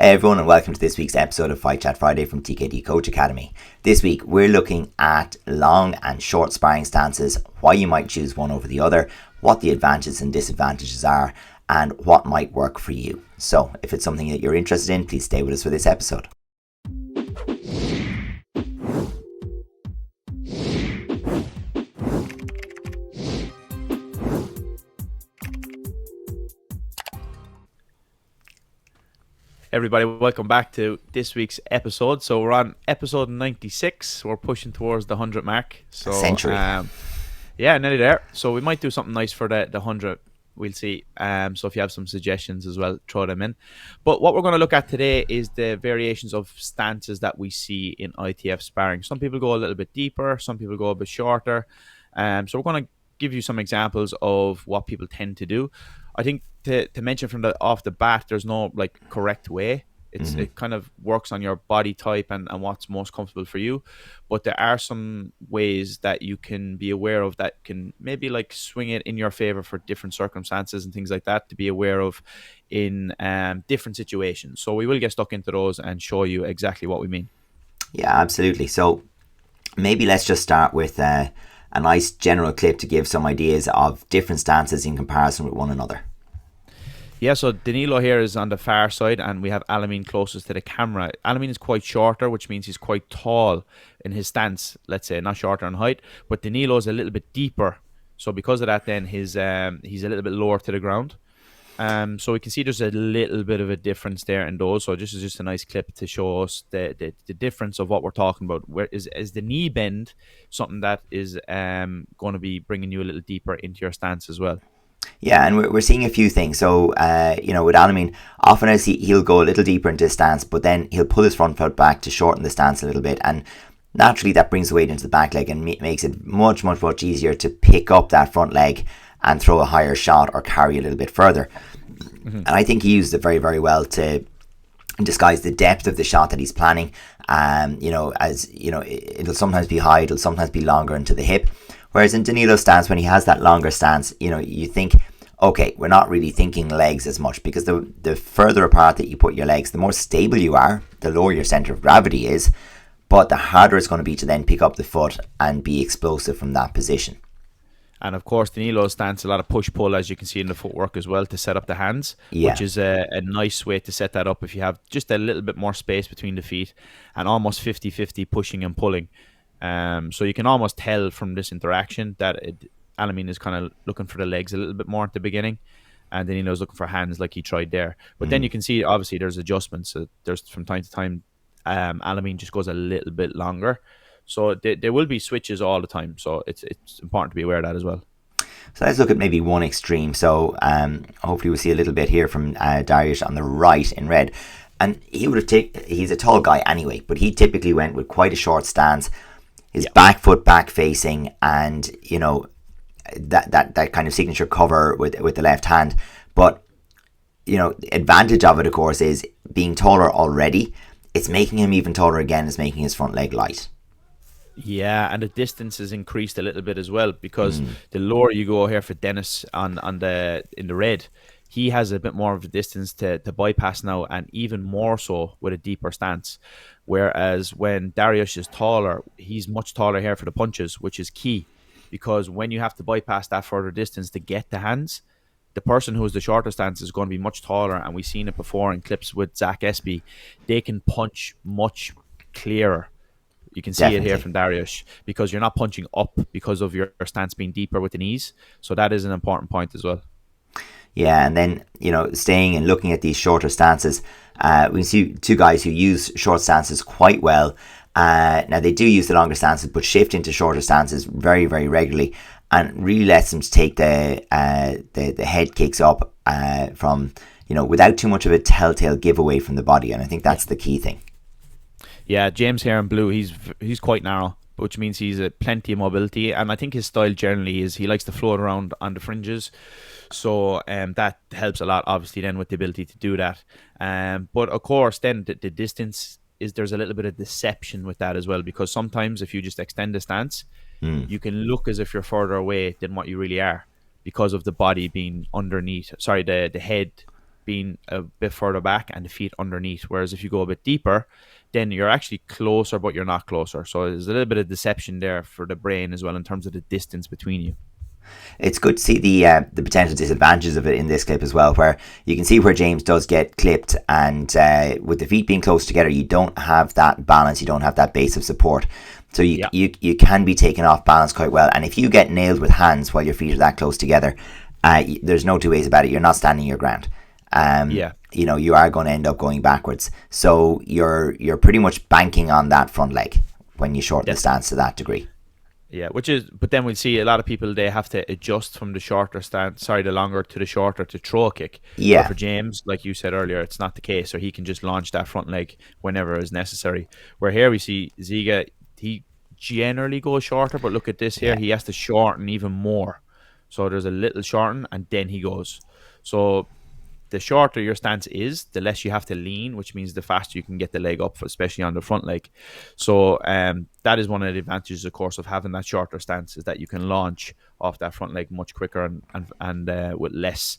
Hey everyone, and welcome to this week's episode of Fight Chat Friday from TKD Coach Academy. This week we're looking at long and short sparring stances, why you might choose one over the other, what the advantages and disadvantages are, and what might work for you. So if it's something that you're interested in, please stay with us for this episode. Everybody, welcome back to this week's episode. So we're on episode 96. We're pushing towards the 100 mark. So A century. Yeah, nearly there. So we might do something nice for the 100. We'll see. So if you have some suggestions as well, throw them in. But what we're going to look at today is the variations of stances that we see in ITF sparring. Some people go a little bit deeper. Some people go a bit shorter. So we're going to give you some examples of what people tend to do. I think to mention from off the bat, there's no like correct way. It kind of works on your body type and what's most comfortable for you. But there are some ways that you can be aware of that can maybe like swing it in your favor for different circumstances and things like that to be aware of in different situations. So we will get stuck into those and show you exactly what we mean. Yeah, absolutely. So maybe let's just start with a nice general clip to give some ideas of different stances in comparison with one another. Yeah, so Danilo here is on the far side and we have Alamin closest to the camera. Alamin is quite shorter, which means he's quite tall in his stance, let's say, not shorter in height, but Danilo is a little bit deeper. So because of that, then he's a little bit lower to the ground. So we can see there's a little bit of a difference there in those. So this is just a nice clip to show us the difference of what we're talking about. Where is the knee bend something that is going to be bringing you a little deeper into your stance as well? Yeah, and we're seeing a few things. So, with Alamin, often I see he'll go a little deeper into his stance, but then he'll pull his front foot back to shorten the stance a little bit. And naturally, that brings the weight into the back leg and makes it much, much, much easier to pick up that front leg and throw a higher shot or carry a little bit further. And I think he used it very, very well to disguise the depth of the shot that he's planning. It'll sometimes be high, it'll sometimes be longer into the hip. Whereas in Danilo's stance, when he has that longer stance, you think, okay, we're not really thinking legs as much, because the further apart that you put your legs, the more stable you are, the lower your center of gravity is, but the harder it's going to be to then pick up the foot and be explosive from that position. And of course, Danilo's stance, a lot of push-pull, as you can see in the footwork as well, to set up the hands, which is a nice way to set that up if you have just a little bit more space between the feet and almost 50-50 pushing and pulling. So you can almost tell from this interaction that Alamin is kind of looking for the legs a little bit more at the beginning, and Danilo's looking for hands like he tried there. But then you can see, obviously, there's adjustments. So there's from time to time, Alamin just goes a little bit longer. So there will be switches all the time. So it's important to be aware of that as well. So let's look at maybe one extreme. So hopefully we'll see a little bit here from Dariush on the right in red. And he's a tall guy anyway, but he typically went with quite a short stance. His back foot back facing, and that kind of signature cover with the left hand. But the advantage of it, of course, is being taller already. It's making him even taller again. It's making his front leg light. Yeah, and the distance is increased a little bit as well, because the lower you go here for Dennis in the red, he has a bit more of a distance to bypass now, and even more so with a deeper stance. Whereas when Dariush is taller, he's much taller here for the punches, which is key, because when you have to bypass that further distance to get the hands, the person who has the shorter stance is going to be much taller, and we've seen it before in clips with Zach Espy. They can punch much clearer. You can see it here from Dariush, because you're not punching up because of your stance being deeper with the knees. So that is an important point as well. Yeah, and then, staying and looking at these shorter stances, we see two guys who use short stances quite well. Now, they do use the longer stances, but shift into shorter stances very, very regularly, and really lets them take the head kicks up from, without too much of a telltale giveaway from the body. And I think that's the key thing. Yeah, James here in blue, he's quite narrow, which means he's plenty of mobility, and I think his style generally is he likes to float around on the fringes. So that helps a lot, obviously, then with the ability to do that. But of course, then the distance there's a little bit of deception with that as well, because sometimes if you just extend the stance, you can look as if you're further away than what you really are, because of the body being underneath. Sorry, the head being a bit further back and the feet underneath. Whereas if you go a bit deeper, then you're actually closer, but you're not closer. So there's a little bit of deception there for the brain as well in terms of the distance between you. It's good to see the potential disadvantages of it in this clip as well, where you can see where James does get clipped, and with the feet being close together, you don't have that balance, you don't have that base of support. So you can be taken off balance quite well. And if you get nailed with hands while your feet are that close together, there's no two ways about it. You're not standing your ground. You know, you are going to end up going backwards. So you're pretty much banking on that front leg when you shorten the stance to that degree. Yeah, but then we'll see a lot of people, they have to adjust from the longer to the shorter to throw a kick. Yeah. But for James, like you said earlier, it's not the case. So he can just launch that front leg whenever is necessary. Where here we see Ziga, he generally goes shorter, but look at this here. He has to shorten even more. So there's a little shorten and then he goes. So the shorter your stance is, the less you have to lean, which means the faster you can get the leg up, especially on the front leg. So that is one of the advantages, of course, of having that shorter stance, is that you can launch off that front leg much quicker and with less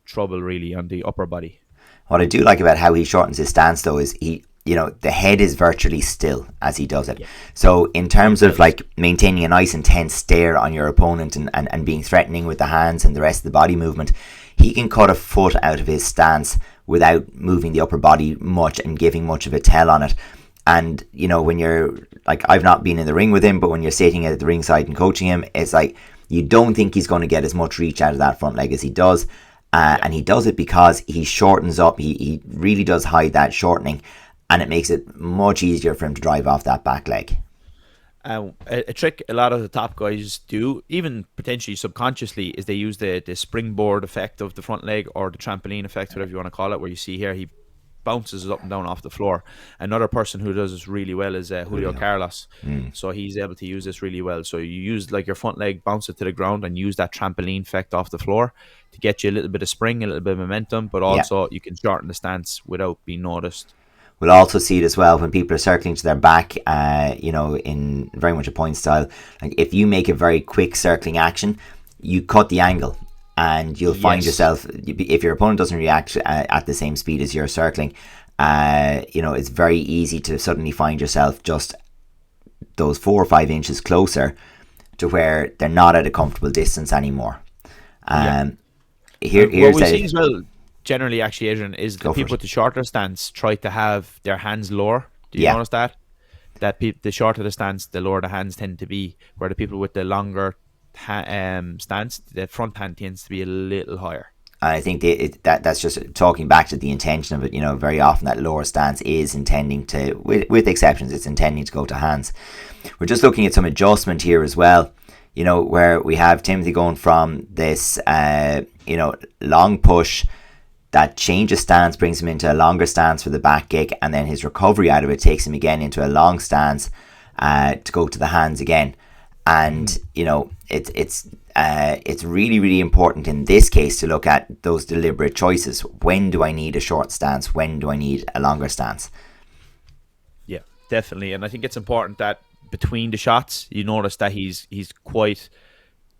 trouble really on the upper body. What I do like about how he shortens his stance, though, is the head is virtually still as he does it. Yeah. So in terms of like maintaining a nice intense stare on your opponent and being threatening with the hands and the rest of the body movement, he can cut a foot out of his stance without moving the upper body much and giving much of a tell on it. And, when you're like, I've not been in the ring with him, but when you're sitting at the ringside and coaching him, it's like, you don't think he's going to get as much reach out of that front leg as he does. And he does it because he shortens up. He really does hide that shortening, and it makes it much easier for him to drive off that back leg. A trick a lot of the top guys do, even potentially subconsciously, is they use the springboard effect of the front leg, or the trampoline effect, whatever you want to call it, where you see here he bounces up and down off the floor. Another person who does this really well is Julio Carlos. So he's able to use this really well. So you use like your front leg, bounce it to the ground, and use that trampoline effect off the floor to get you a little bit of spring, a little bit of momentum, but also you can shorten the stance without being noticed. We'll also see it as well when people are circling to their back, in very much a point style. Like if you make a very quick circling action, you cut the angle, and you'll find yourself, if your opponent doesn't react at the same speed as you're circling, it's very easy to suddenly find yourself just those 4 or 5 inches closer to where they're not at a comfortable distance anymore. Here's what we see as well, generally, actually, Adrian, is the people with the shorter stance try to have their hands lower. Do you notice that? The shorter the stance, the lower the hands tend to be. Where the people with the longer stance, the front hand tends to be a little higher. And I think that's just talking back to the intention of it. Very often that lower stance is intending to, with exceptions, it's intending to go to hands. We're just looking at some adjustment here as well. Where we have Timothy going from this, long push. That change of stance brings him into a longer stance for the back kick, and then his recovery out of it takes him again into a long stance to go to the hands again. And it's really, really important in this case to look at those deliberate choices. When do I need a short stance? When do I need a longer stance? Yeah, definitely. And I think it's important that between the shots, you notice that he's quite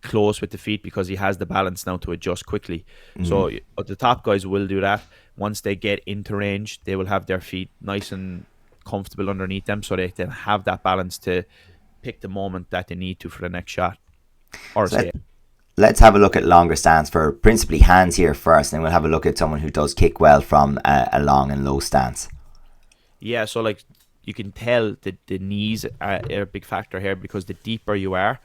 close with the feet, because he has the balance now to adjust quickly. So the top guys will do that. Once they get into range, they will have their feet nice and comfortable underneath them, so they can have that balance to pick the moment that they need to for the next shot. Let's have a look at longer stance for principally hands here first, and we'll have a look at someone who does kick well from a long and low stance. Yeah, so like you can tell that the knees are a big factor here, because the deeper you are,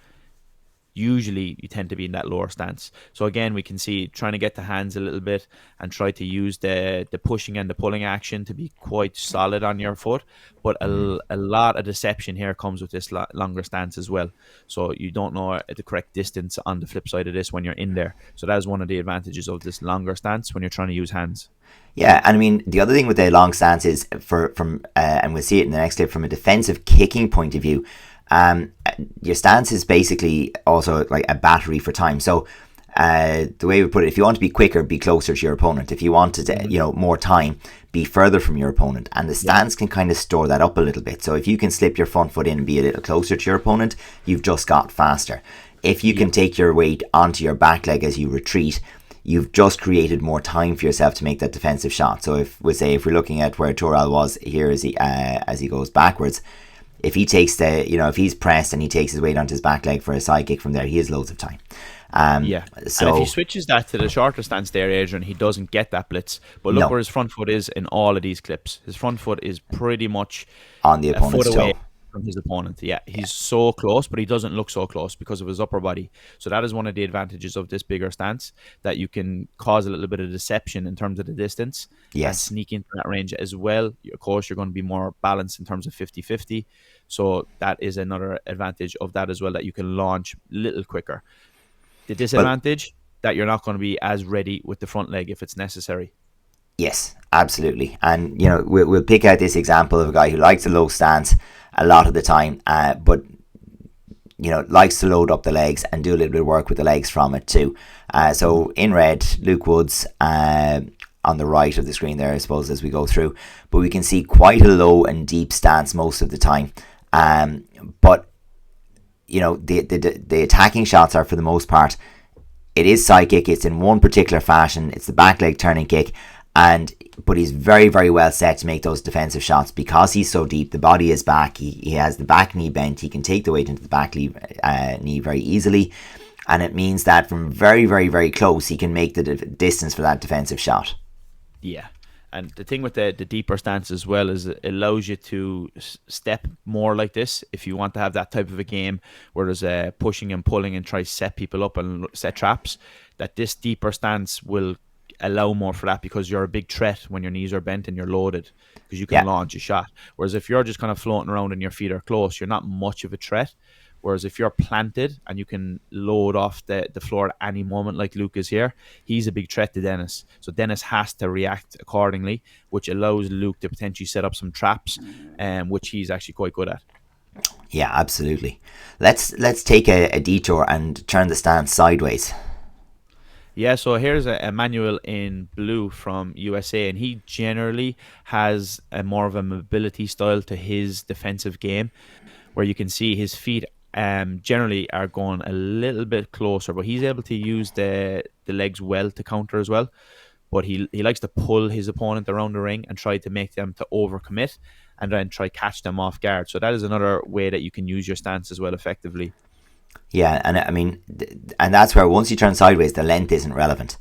usually you tend to be in that lower stance. So again, we can see trying to get the hands a little bit and try to use the pushing and the pulling action to be quite solid on your foot. But a lot of deception here comes with this longer stance as well. So you don't know the correct distance on the flip side of this when you're in there. So that is one of the advantages of this longer stance when you're trying to use hands. Yeah, and I mean, the other thing with the long stance is and we'll see it in the next clip, from a defensive kicking point of view, your stance is basically also like a battery for time. So the way we put it, if you want to be quicker, be closer to your opponent. If you wanted to, more time, be further from your opponent. And the stance can kind of store that up a little bit. So if you can slip your front foot in and be a little closer to your opponent, you've just got faster. If you can take your weight onto your back leg as you retreat, you've just created more time for yourself to make that defensive shot. So if we're looking at where Toral was here as he goes backwards, if he takes if he's pressed and he takes his weight onto his back leg for a side kick from there, he has loads of time. Yeah. So and if he switches that to the shorter stance there, Adrian, he doesn't get that blitz. But look No. where his front foot is in all of these clips. His front foot is pretty much on the a foot opponent's away toe. from his opponent. Yeah, he's so close, but he doesn't look so close because of his upper body. So that is one of the advantages of this bigger stance, that you can cause a little bit of deception in terms of the distance and Yes. sneak into that range as well. Of course, you're going to be more balanced in terms of 50-50. So that is another advantage of that as well, that you can launch a little quicker. The Well, disadvantage, that you're not going to be as ready with the front leg if it's necessary. yes, absolutely. And we'll pick out this example of a guy who likes a low stance a lot of the time, but likes to load up the legs and do a little bit of work with the legs from it too. So in red, Luke Woods on the right of the screen there, I suppose, as we go through. But we can see quite a low and deep stance most of the time. But the attacking shots are, for the most part, it is side kick. It's in one particular fashion. It's the back leg turning kick, but he's very, very well set to make those defensive shots because he's so deep. The body is back. He has the back knee bent. He can take the weight into the back knee very easily, and it means that from very, very, very close, he can make the distance for that defensive shot. Yeah. And the thing with the deeper stance as well is it allows you to step more like this if you want to have that type of a game where there's pushing and pulling and try to set people up and set traps, that this deeper stance will allow more for that because you're a big threat when your knees are bent and you're loaded because you can launch a shot. Whereas if you're just kind of floating around and your feet are close, you're not much of a threat. Whereas if you're planted and you can load off the floor at any moment, like Luke is here, he's a big threat to Dennis. So Dennis has to react accordingly, which allows Luke to potentially set up some traps, which he's actually quite good at. Yeah, absolutely. Let's take a detour and turn the stance sideways. Yeah, so here's a manual in blue from USA, and he generally has a more of a mobility style to his defensive game, where you can see his feet generally are going a little bit closer, but he's able to use the legs well to counter as well. But he likes to pull his opponent around the ring and try to make them to overcommit and then try catch them off guard. So that is another way that you can use your stance as well effectively. Yeah, and I mean, and that's where once you turn sideways, the length isn't relevant.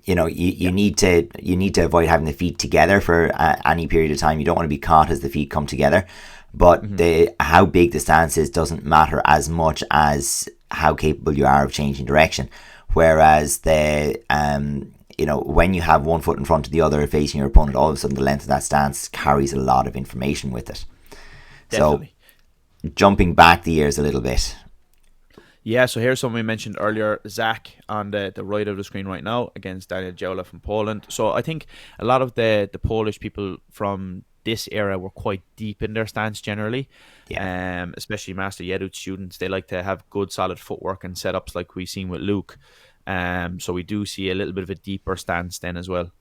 You need to avoid having the feet together for any period of time. You don't want to be caught as the feet come together. But how big the stance is doesn't matter as much as how capable you are of changing direction. Whereas when you have one foot in front of the other facing your opponent, all of a sudden the length of that stance carries a lot of information with it. Definitely. So jumping back the years a little bit. Yeah, so here's something we mentioned earlier, Zach on the right of the screen right now against Daniel Jola from Poland. So I think a lot of the Polish people from this era were quite deep in their stance generally. Yeah. Especially Master Yedut students. They like to have good solid footwork and setups like we've seen with Luke. So we do see a little bit of a deeper stance then as well.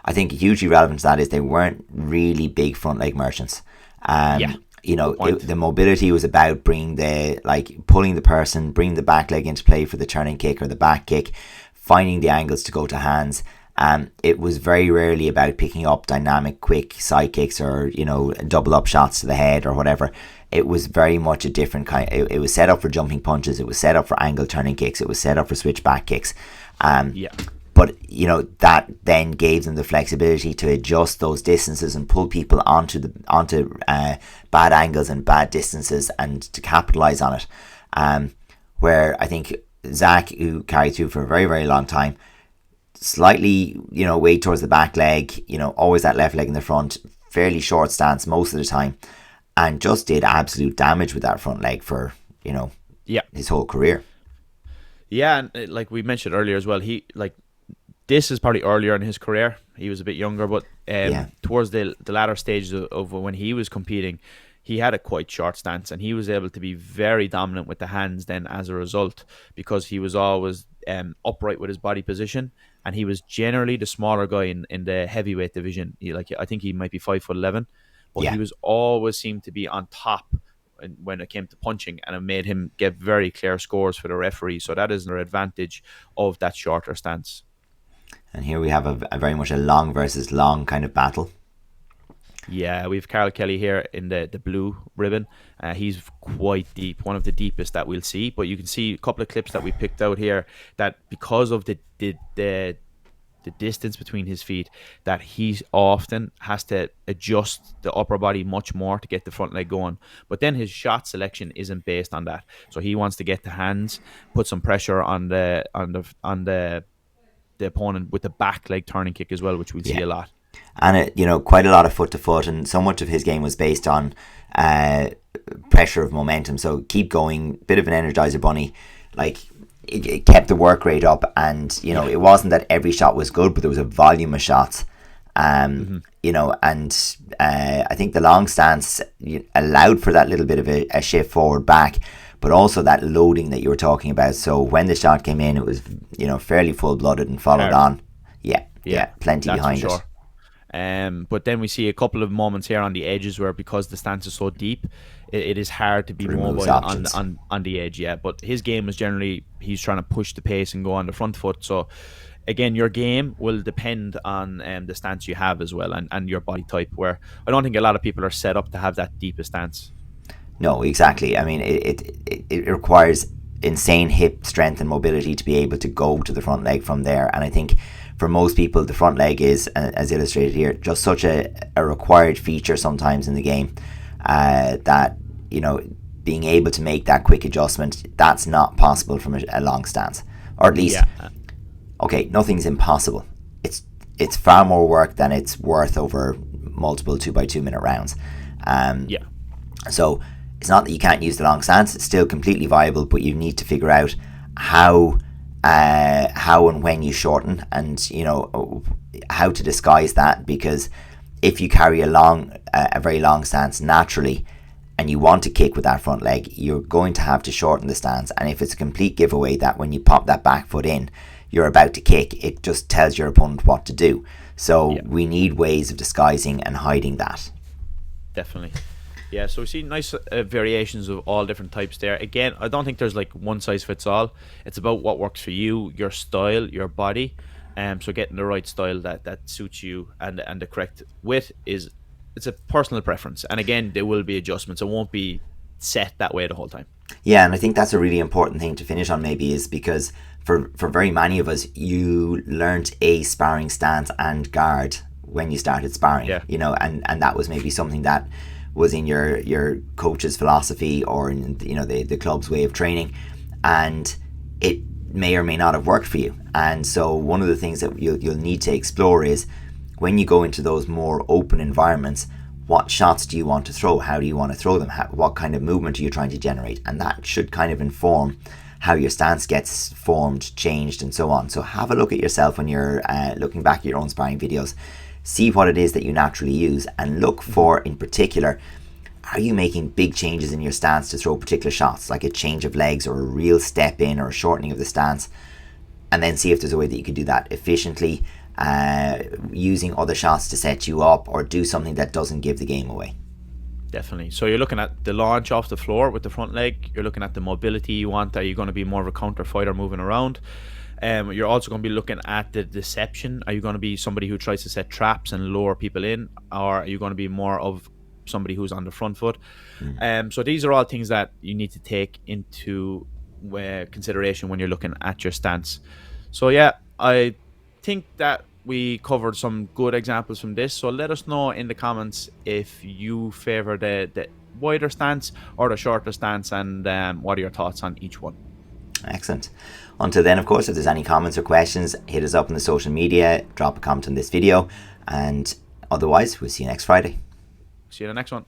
I think hugely relevant to that is they weren't really big front leg merchants. The mobility was about pulling the person, bringing the back leg into play for the turning kick or the back kick, finding the angles to go to hands. It was very rarely about picking up dynamic, quick side kicks or double up shots to the head or whatever. It was very much a different kind. It was set up for jumping punches. It was set up for angle turning kicks. It was set up for switch back kicks. But that then gave them the flexibility to adjust those distances and pull people onto bad angles and bad distances and to capitalize on it. Where I think Zach, who carried through for a very, very long time, slightly weight towards the back leg, always that left leg in the front, fairly short stance most of the time, and just did absolute damage with that front leg for his whole career. Yeah, and like we mentioned earlier as well, this is probably earlier in his career. He was a bit younger, but towards the latter stages of when he was competing, he had a quite short stance and he was able to be very dominant with the hands then as a result, because he was always upright with his body position, and he was generally the smaller guy in the heavyweight division. I think he might be 5'11", but he was always seemed to be on top when it came to punching, and it made him get very clear scores for the referee. So that is an advantage of that shorter stance. And here we have a very much a long versus long kind of battle. Yeah, we've Carl Kelly here in the blue ribbon. He's quite deep, one of the deepest that we'll see. But you can see a couple of clips that we picked out here that because of the distance between his feet, that he often has to adjust the upper body much more to get the front leg going. But then his shot selection isn't based on that. So he wants to get the hands, put some pressure on the opponent with the back leg turning kick as well, which we'll see a lot. And quite a lot of foot to foot, and so much of his game was based on pressure of momentum. So keep going, bit of an energizer bunny. Like it kept the work rate up, and it wasn't that every shot was good, but there was a volume of shots. And I think the long stance allowed for that little bit of a shift forward back, but also that loading that you were talking about. So when the shot came in, it was fairly full blooded and followed on. Yeah, plenty behind it. But then we see a couple of moments here on the edges where, because the stance is so deep, it is hard to be mobile on the edge. Yeah, but his game is generally, he's trying to push the pace and go on the front foot. So again, your game will depend on the stance you have as well, and your body type, where I don't think a lot of people are set up to have that deepest stance. No, exactly. I mean, it requires insane hip strength and mobility to be able to go to the front leg from there. And I think for most people, the front leg is, as illustrated here, just such a required feature sometimes in the game that, being able to make that quick adjustment, that's not possible from a long stance. Or at least, okay, nothing's impossible. It's far more work than it's worth over multiple 2x2 minute rounds. So it's not that you can't use the long stance, it's still completely viable, but you need to figure out how and when you shorten, and how to disguise that, because if you carry a very long stance naturally and you want to kick with that front leg, you're going to have to shorten the stance. And if it's a complete giveaway that when you pop that back foot in, you're about to kick, it just tells your opponent what to do. So we need ways of disguising and hiding that. Definitely. Yeah, so we see nice variations of all different types there. Again, I don't think there's like one size fits all. It's about what works for you, your style, your body. So getting the right style that suits you and the correct width it's a personal preference. And again, there will be adjustments. It won't be set that way the whole time. Yeah, and I think that's a really important thing to finish on, maybe, is because for very many of us, you learnt a sparring stance and guard when you started sparring. And that was maybe something that was in your coach's philosophy or in the club's way of training, and it may or may not have worked for you. And so one of the things that you'll need to explore is, when you go into those more open environments, what shots do you want to throw? How do you want to throw them? What kind of movement are you trying to generate? And that should kind of inform how your stance gets formed, changed, and so on. So have a look at yourself when you're looking back at your own sparring videos. See what it is that you naturally use, and look for, in particular, are you making big changes in your stance to throw particular shots, like a change of legs or a real step in or a shortening of the stance, and then see if there's a way that you could do that efficiently, using other shots to set you up, or do something that doesn't give the game away. Definitely. So you're looking at the launch off the floor with the front leg. You're looking at the mobility you want. Are you going to be more of a counter fighter moving around? You're also going to be looking at the deception. Are you going to be somebody who tries to set traps and lure people in, or are you going to be more of somebody who's on the front foot? So these are all things that you need to take into consideration when you're looking at your stance. So yeah, I think that we covered some good examples from this. So let us know in the comments if you favor the wider stance or the shorter stance, and what are your thoughts on each one. Excellent. Until then, of course, if there's any comments or questions, hit us up on the social media, drop a comment on this video, and otherwise we'll see you next Friday. See you in the next one.